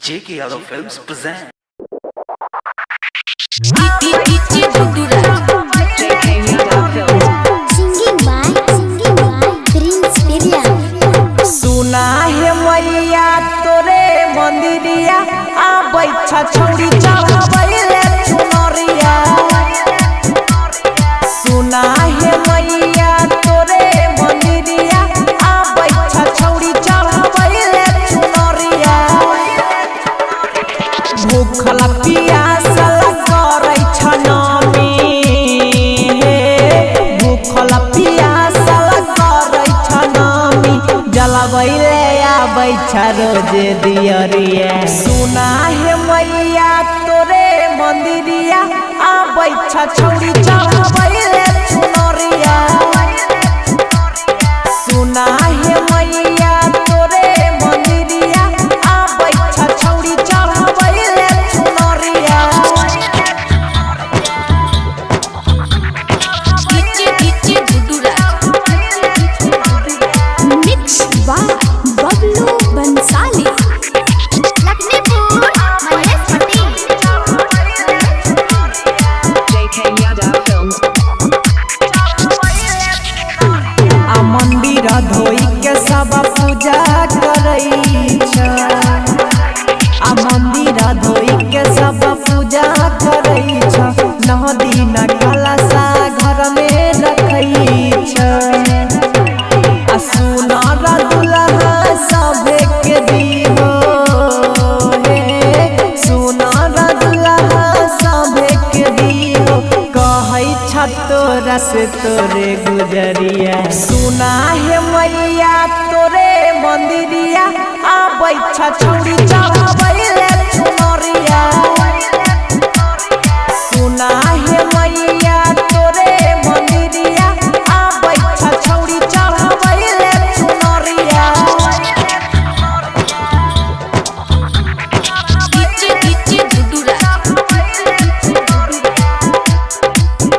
J.K. Yadav Films present. Singing by Prince Pirya. सुना है मैया तोरे मंदिरिया आ बैठा छौड़ी चढ़ावैले चुनरिया। सुना है मैया तोरे मंदिरिया आ बैठा छौड़ी चढ़ावैले चुनरिया। भूखल पियासल करै छनमी भूखल पियासल करै छनमी जलवैले आबै छ रोजे दियरिया। सुना है मैया तोरे मंदिरिया आबै छ छौड़ी चढ़ावैले चुनरिया। सुना है मैया तोरे मंदिरिया आबै छ छौड़ी चढ़ावैले चुनरिया। Mixed by Bablu Bansali. Lakhnipur, Mahesh Patel. J.K. Yadav Films. आ मंदिर धोई के सब पूजा करै छ। आ मंदिर धोई के सब पूजा करै छ। नौ दिन कलशा घर में रखै छ। आ सुनर दुल्हा सभे के दिहो हे सुनर दुल्हा सभे के दिहो कहै छ तोरा से तोरे गुजरिया। सुना है मैया तोरे मंदिरिया आबै छ छौड़ी चढ़ावैले चुनरिया। सुना है मैया तोरे मंदिरिया आबै छ छौड़ी चढ़ावैले चुनरिया।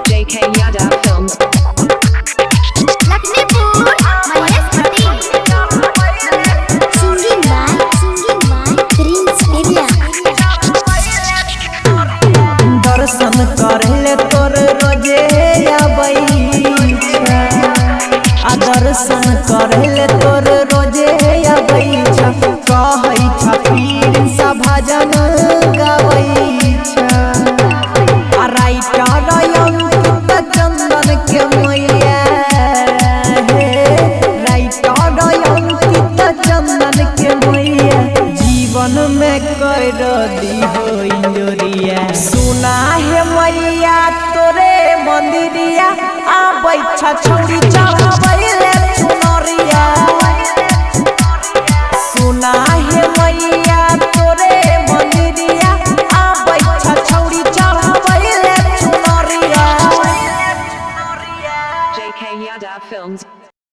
J.K. Yadav Films. Lakhnipur, Mahesh Patel. Singing by Prince Pirya. दर्शन करले तोर रोजे आबै छ। आ दर्शन करले तोर रोजे आबै छ। कहै छ पीर सा भजन गाबै छ। आ राइटर अंकित चंदन के मैया हे राइटर अंकित चंदन के मैया जीवन में कर दिहो इंजोरिया। सुना है मैया तोरे मंदिरिया आबै छ छौड़ी चढ़ा